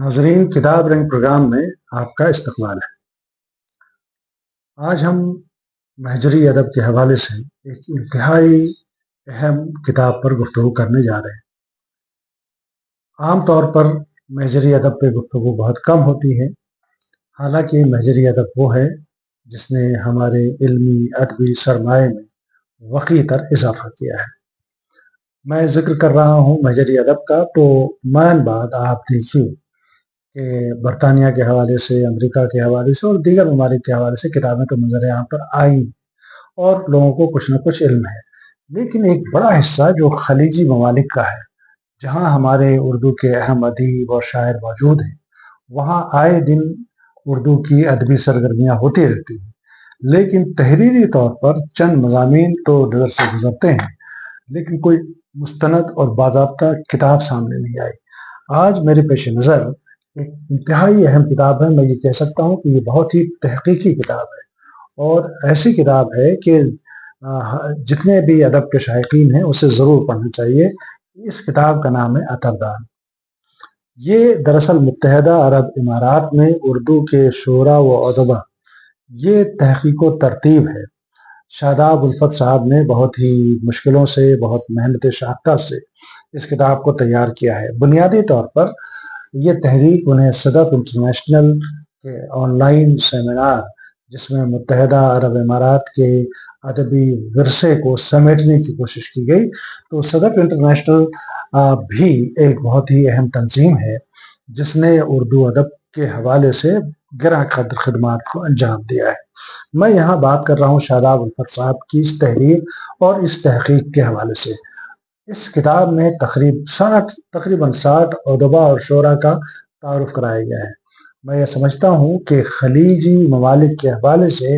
ناظرین، کتاب رنگ پروگرام میں آپ کا استقبال ہے۔ آج ہم محجری ادب کے حوالے سے ایک انتہائی اہم کتاب پر گفتگو کرنے جا رہے ہیں۔ عام طور پر محجری ادب پہ گفتگو بہت کم ہوتی ہے، حالانکہ محجری ادب وہ ہے جس نے ہمارے علمی ادبی سرمایہ میں وسیع تر اضافہ کیا ہے۔ میں ذکر کر رہا ہوں محجری ادب کا، تو مان بعد آپ دیکھیے کہ برطانیہ کے حوالے سے، امریکہ کے حوالے سے اور دیگر ممالک کے حوالے سے کتابیں تو نظر یہاں پر آئی اور لوگوں کو کچھ نہ کچھ علم ہے، لیکن ایک بڑا حصہ جو خلیجی ممالک کا ہے، جہاں ہمارے اردو کے اہم ادیب اور شاعر موجود ہیں، وہاں آئے دن اردو کی ادبی سرگرمیاں ہوتی رہتی ہیں، لیکن تحریری طور پر چند مضامین تو نظر سے گزرتے ہیں، لیکن کوئی مستند اور باضابطہ کتاب سامنے نہیں آئی۔ آج میرے پیش نظر ایک انتہائی اہم کتاب ہے۔ میں یہ کہہ سکتا ہوں کہ یہ بہت ہی تحقیقی کتاب ہے اور ایسی کتاب ہے کہ جتنے بھی ادب کے شائقین ہیں اسے ضرور پڑھنا چاہیے۔ اس کتاب کا نام ہے عطردان۔ یہ دراصل متحدہ عرب امارات میں اردو کے شعراء و ادبا یہ تحقیق و ترتیب ہے۔ شاداب الفت صاحب نے بہت ہی مشکلوں سے، بہت محنت شاقہ سے اس کتاب کو تیار کیا ہے۔ بنیادی طور پر یہ تحریک انہیں صدف انٹرنیشنل کے آن لائن سیمینار، جس میں متحدہ عرب امارات کے ادبی ورثے کو سمیٹنے کی کوشش کی گئی، تو صدف انٹرنیشنل بھی ایک بہت ہی اہم تنظیم ہے جس نے اردو ادب کے حوالے سے گراں قدر خدمات کو انجام دیا ہے۔ میں یہاں بات کر رہا ہوں شاداب الفت صاحب کی اس تحریر اور اس تحقیق کے حوالے سے۔ اس کتاب میں تقریباً 60 ادبا اور شعراء کا تعارف کرایا گیا ہے۔ میں یہ سمجھتا ہوں کہ خلیجی ممالک کے حوالے سے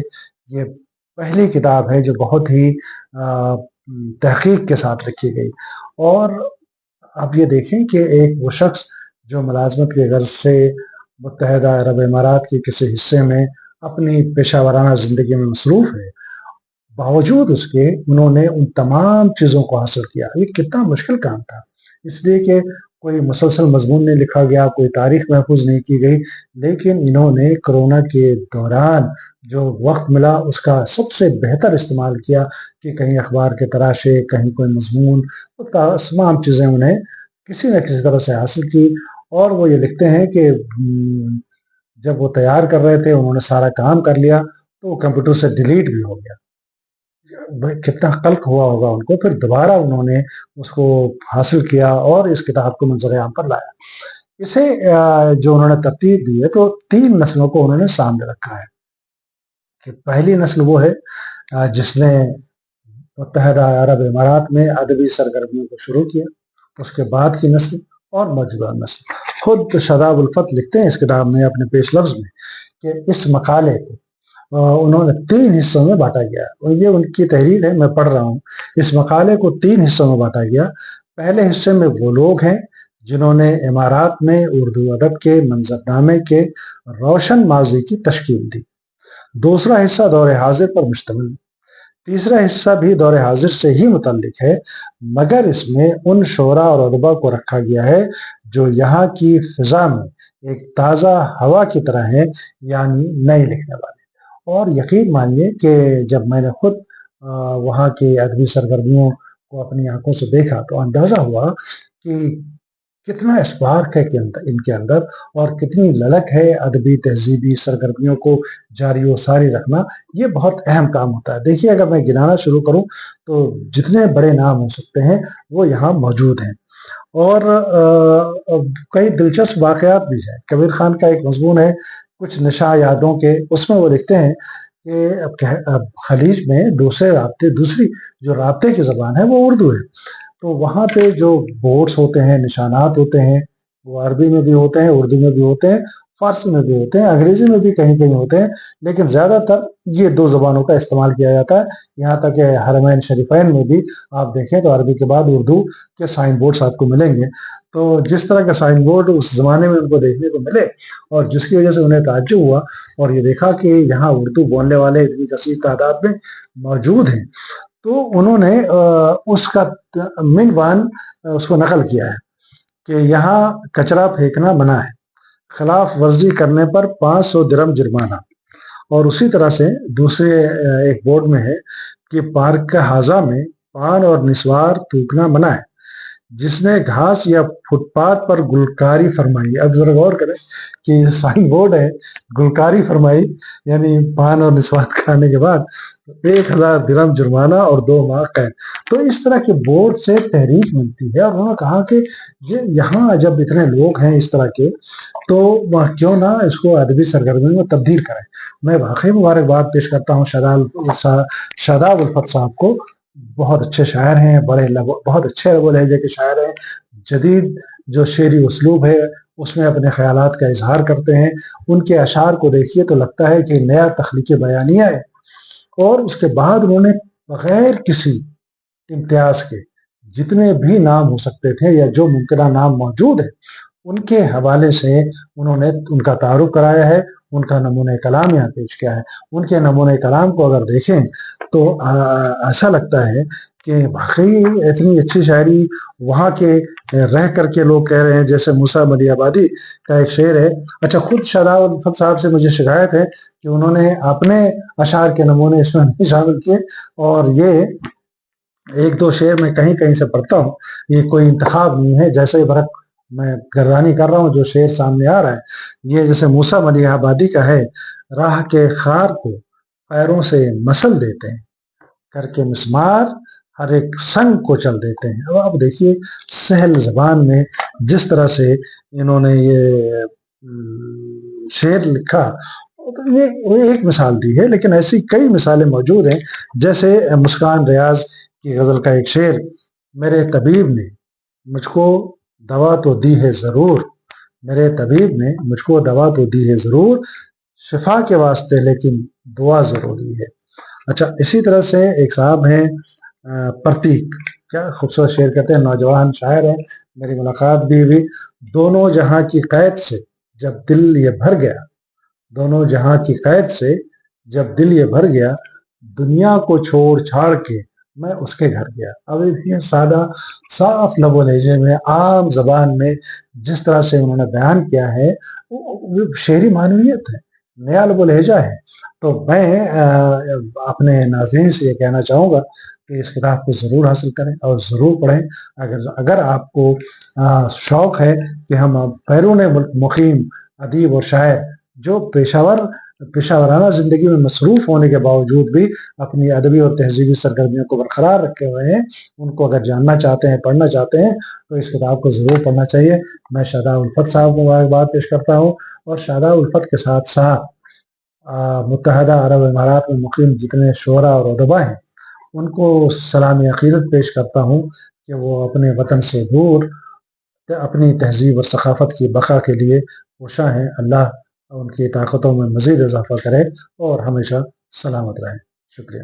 یہ پہلی کتاب ہے جو بہت ہی تحقیق کے ساتھ لکھی گئی۔ اور آپ یہ دیکھیں کہ ایک وہ شخص جو ملازمت کے غرض سے متحدہ عرب امارات کے کسی حصے میں اپنی پیشہ ورانہ زندگی میں مصروف ہے، باوجود اس کے انہوں نے ان تمام چیزوں کو حاصل کیا۔ یہ کتنا مشکل کام تھا، اس لیے کہ کوئی مسلسل مضمون نہیں لکھا گیا، کوئی تاریخ محفوظ نہیں کی گئی، لیکن انہوں نے کرونا کے دوران جو وقت ملا اس کا سب سے بہتر استعمال کیا کہ کہیں اخبار کے تراشے، کہیں کوئی مضمون، تمام چیزیں انہیں کسی نہ کسی طرح سے حاصل کی۔ اور وہ یہ لکھتے ہیں کہ جب وہ تیار کر رہے تھے انہوں نے سارا کام کر لیا تو وہ کمپیوٹر سے ڈیلیٹ بھی ہو گیا۔ کتنا قلق ہوا ہوگا ان کو، پھر دوبارہ انہوں نے اس کو حاصل کیا اور اس کتاب کو منظر عام پر لایا۔ اسے جو انہوں نے ترتیب دی ہے تو 3 نسلوں کو انہوں نے سامنے رکھا ہے کہ پہلی نسل وہ ہے جس نے متحدہ عرب امارات میں ادبی سرگرمیوں کو شروع کیا، اس کے بعد کی نسل اور موجودہ نسل۔ خود شاداب الفت لکھتے ہیں اس کتاب میں اپنے پیش لفظ میں کہ اس مقالے کو انہوں نے 3 حصوں میں بانٹا گیا، اور یہ ان کی تحریر ہے، میں پڑھ رہا ہوں۔ اس مقالے کو 3 حصوں میں بانٹا گیا۔ پہلے حصے میں وہ لوگ ہیں جنہوں نے امارات میں اردو ادب کے منظرنامے کے روشن ماضی کی تشکیل دی۔ دوسرا حصہ دور حاضر پر مشتمل ہے۔ تیسرا حصہ بھی دور حاضر سے ہی متعلق ہے، مگر اس میں ان شعراء اور ادبا کو رکھا گیا ہے جو یہاں کی فضا میں ایک تازہ ہوا کی طرح ہیں، یعنی نئے لکھنے والے۔ اور یقین مانیے کہ جب میں نے خود وہاں کی ادبی سرگرمیوں کو اپنی آنکھوں سے دیکھا تو اندازہ ہوا کہ کتنا اسپارک ہے کہ ان کے اندر، اور کتنی للک ہے ادبی تہذیبی سرگرمیوں کو جاری و ساری رکھنا۔ یہ بہت اہم کام ہوتا ہے۔ دیکھیے، اگر میں گنانا شروع کروں تو جتنے بڑے نام ہو سکتے ہیں وہ یہاں موجود ہیں، اور کئی دلچسپ واقعات بھی ہیں۔ کبیر خان کا ایک مضمون ہے کچھ نشہ یادوں کے، اس میں وہ لکھتے ہیں کہ خلیج میں دوسری جو رابطے کی زبان ہے وہ اردو ہے، تو وہاں پہ جو بورڈز ہوتے ہیں، نشانات ہوتے ہیں، وہ عربی میں بھی ہوتے ہیں، اردو میں بھی ہوتے ہیں، فارسی میں بھی ہوتے ہیں، انگریزی میں بھی کہیں کہیں ہوتے ہیں، لیکن زیادہ تر یہ 2 زبانوں کا استعمال کیا جاتا ہے۔ یہاں تک کہ حرمین شریفین میں بھی آپ دیکھیں تو عربی کے بعد اردو کے سائن بورڈز آپ کو ملیں گے۔ تو جس طرح کا سائن بورڈ اس زمانے میں ان کو دیکھنے کو ملے، اور جس کی وجہ سے انہیں تعجب ہوا اور یہ دیکھا کہ یہاں اردو بولنے والے اتنی کثیر تعداد میں موجود ہیں، تو انہوں نے اس کا عنوان اس کو نقل کیا ہے کہ یہاں کچرا پھینکنا منع ہے۔ خلاف ورزی کرنے پر 500 درم جرمانہ۔ اور اسی طرح سے دوسرے ایک بورڈ میں ہے کہ پارک کا حاضہ میں پان اور نسوار تھوکنا منع ہے۔ جس نے گھاس یا فٹ پاتھ پر گلکاری فرمائی، اب ذرا غور کریں کہ سائن بورڈ ہے، گلکاری فرمائی یعنی پان اور نسوار کھانے کے بعد 1000 درم جرمانہ اور 2 ماہ قید۔ تو اس طرح کے بورڈ سے تحریک ملتی ہے، اور انہوں نے کہا کہ یہاں جب اتنے لوگ ہیں اس طرح کے، تو کیوں نہ اس کو ادبی سرگرمی میں تبدیل کریں۔ میں واقعی مبارکباد پیش کرتا ہوں شاداب الفت صاحب کو، بہت اچھے شاعر ہیں، بہت اچھے لب و لہجے کے شاعر ہیں، جدید جو شعری اسلوب ہے اس میں اپنے خیالات کا اظہار کرتے ہیں۔ ان کے اشعار کو دیکھیے تو لگتا ہے کہ نیا تخلیقی بیانیہ ہے، اور اس کے بعد انہوں نے بغیر کسی امتیاز کے جتنے بھی نام ہو سکتے تھے یا جو ممکنہ نام موجود ہیں ان کے حوالے سے انہوں نے ان کا تعارف کرایا ہے، ان کا نمونہ کلام یہاں پیش کیا ہے۔ ان کے نمونہ کلام کو اگر دیکھیں تو ایسا لگتا ہے کہ واقعی اتنی اچھی شاعری وہاں کے رہ کر کے لوگ کہہ رہے ہیں۔ جیسے موسیٰ ملی آبادی کا ایک شعر ہے، اچھا خود شاداب الفت صاحب سے مجھے شکایت ہے کہ انہوں نے اپنے اشعار کے نمونے اس میں نہیں شامل کیے، اور یہ ایک دو شعر میں کہیں کہیں سے پڑھتا ہوں، یہ کوئی انتخاب نہیں ہے، جیسے برق میں گردانی کر رہا ہوں جو شعر سامنے آ رہا ہے۔ یہ جیسے موسیٰ ملی آبادی کا ہے، راہ کے خار کو پیروں سے مسل دیتے ہیں، کر کے مسمار ہر ایک سنگ کو چل دیتے ہیں۔ اب آپ دیکھیے سہل زبان میں جس طرح سے انہوں نے یہ شعر لکھا، یہ ایک مثال دی ہے، لیکن ایسی کئی مثالیں موجود ہیں۔ جیسے مسکان ریاض کی غزل کا ایک شعر، میرے طبیب نے مجھ کو دوا تو دی ہے ضرور، میرے طبیب نے مجھ کو دوا تو دی ہے ضرور، شفا کے واسطے لیکن دعا ضروری ہے۔ اچھا اسی طرح سے ایک صاحب ہیں پرتیک، کیا خوبصورت شعر کرتے ہیں، نوجوان شاعر ہیں، میری ملاقات بھی ہوئی۔ دونوں جہاں کی قید سے جب دل یہ بھر گیا، دونوں جہاں کی قید سے جب دل یہ بھر گیا، دنیا کو چھوڑ چھاڑ کے میں اس کے گھر گیا۔ اب یہ سادہ صاف لب و لہجے میں عام زبان میں جس طرح سے انہوں نے بیان کیا ہے وہ شعری معنویت ہے، نیا لب و لہجہ ہے۔ تو میں اپنے ناظرین سے یہ کہنا چاہوں گا کہ اس کتاب کو ضرور حاصل کریں اور ضرور پڑھیں۔ اگر آپ کو شوق ہے کہ ہم بیرون ملک مقیم ادیب اور شاعر جو پیشہ ورانہ زندگی میں مصروف ہونے کے باوجود بھی اپنی ادبی اور تہذیبی سرگرمیوں کو برقرار رکھے ہوئے ہیں، ان کو اگر جاننا چاہتے ہیں، پڑھنا چاہتے ہیں، تو اس کتاب کو ضرور پڑھنا چاہیے۔ میں شاداب الفت صاحب کو مبارکباد پیش کرتا ہوں، اور شاداب الفت کے ساتھ ساتھ متحدہ عرب امارات میں مقیم جتنے شعراء اور ادباء ہیں ان کو سلامی عقیدت پیش کرتا ہوں کہ وہ اپنے وطن سے دور اپنی تہذیب اور ثقافت کی بقا کے لیے کوشاں ہیں۔ اللہ ان کی طاقتوں میں مزید اضافہ کرے اور ہمیشہ سلامت رہیں۔ شکریہ۔